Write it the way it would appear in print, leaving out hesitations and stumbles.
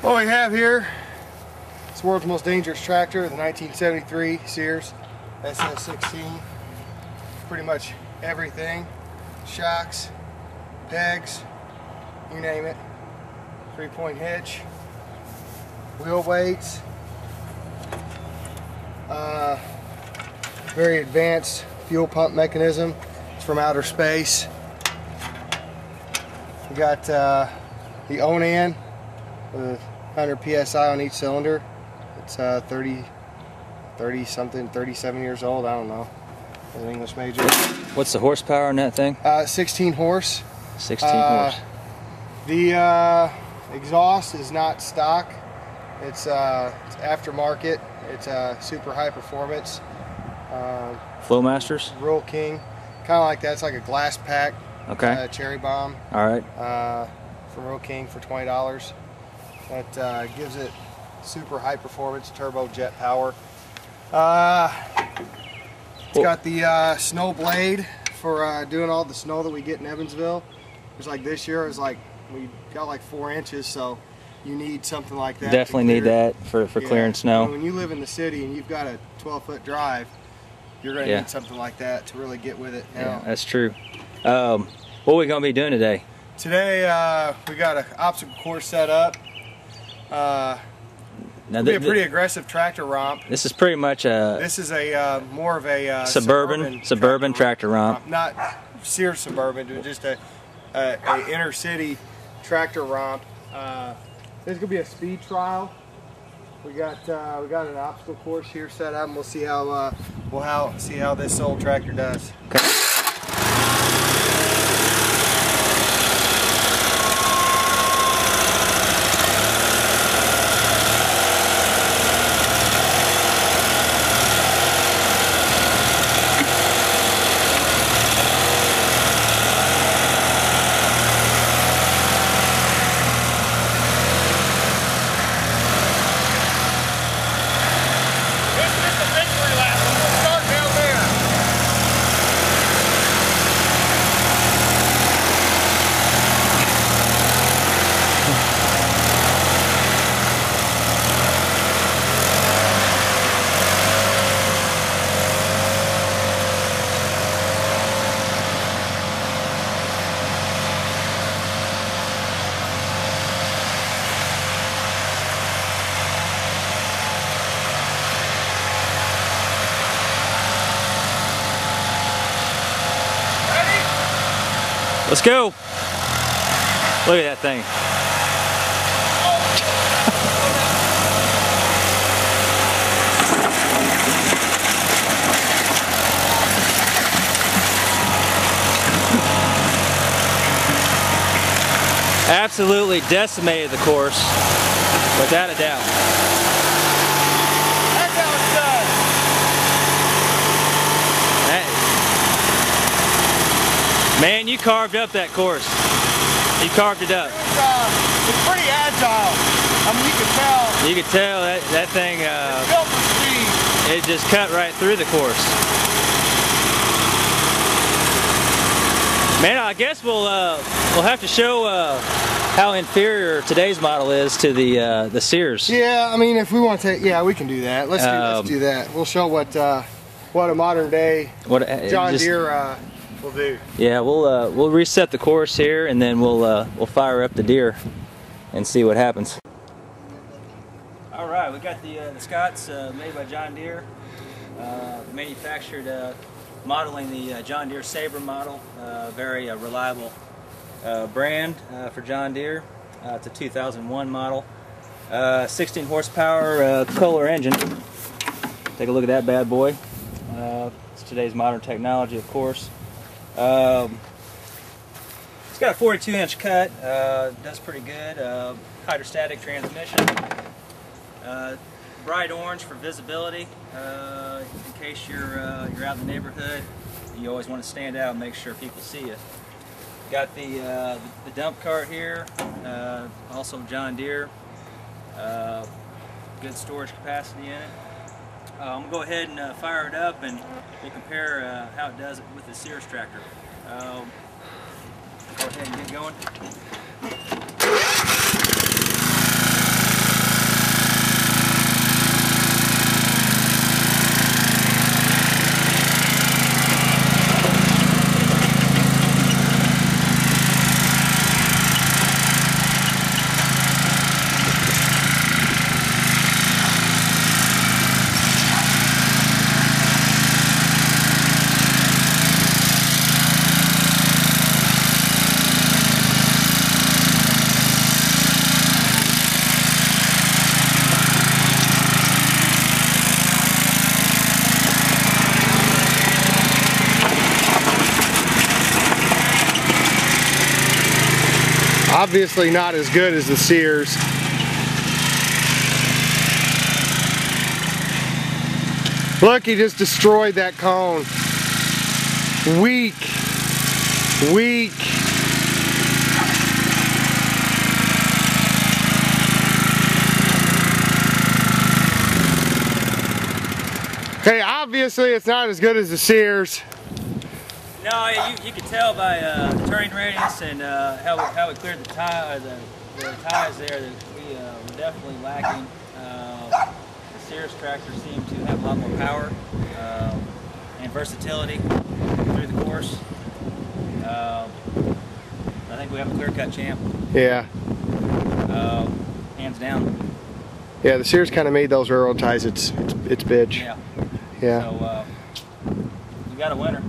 What we have here is the world's most dangerous tractor, the 1973 Sears SS16. Pretty much everything, shocks, pegs, you name it. 3-point hitch, wheel weights, very advanced fuel pump mechanism. It's from outer space. We got the Onan with 100 psi on each cylinder. It's 37 years old. I don't know. As an English major. What's the horsepower on that thing? 16 horse. 16 horse. The exhaust is not stock. It's aftermarket. It's super high performance. Flowmasters? Royal King. Kind of like that. It's like a glass pack. Okay. Cherry bomb. All right. From Royal King for $20. That gives it super high performance turbo jet power. It's got the snow blade for doing all the snow that we get in Evansville. It's like this year it was like we got like 4 inches, so you need something like that. Definitely need that for clearing snow. When you live in the city and you've got a 12-foot drive, you're going to need something like that to really get with it. Yeah, that's true. What are we going to be doing today? Today we got an obstacle course set up. Now, be a pretty aggressive tractor romp. This is pretty much a. This is a more of a suburban tractor romp. Not Sears Suburban, just a inner city tractor romp. There's gonna be a speed trial. We got an obstacle course here set up, and we'll see how this old tractor does. Okay. Let's go. Look at that thing. Absolutely decimated the course, without a doubt. That's how it's done. Man, you carved up that course. You carved it up. It's pretty agile. I mean, you can tell. You could tell that thing. It's built for speed. It just cut right through the course. Man, I guess we'll have to show how inferior today's model is to the Sears. Yeah, I mean, if we want to, we can do that. Let's do that. We'll show what a modern day John Deere will do. Yeah, we'll reset the course here, and then we'll fire up the Deere and see what happens. All right, we got the Scotts made by John Deere, manufactured modeling the John Deere Sabre model, very reliable brand for John Deere. It's a 2001 model, 16 horsepower Kohler engine. Take a look at that bad boy. It's today's modern technology, of course. It's got a 42-inch cut, does pretty good. Hydrostatic transmission. Bright orange for visibility, in case you're out in the neighborhood. You always want to stand out and make sure people see you. Got the dump cart here, also John Deere. Good storage capacity in it. I'm going to go ahead and fire it up, and we'll compare how it does with the Sears tractor. Go ahead and get going. Obviously not as good as the Sears. Look, he just destroyed that cone. Weak. Weak. Okay, obviously it's not as good as the Sears. No, you can tell by the turning radius and how we cleared the ties there that we were definitely lacking. The Sears tractor seemed to have a lot more power and versatility through the course. I think we have a clear-cut champ. Yeah. Hands down. Yeah, the Sears kind of made those railroad ties its bitch. Yeah. Yeah. So you got a winner.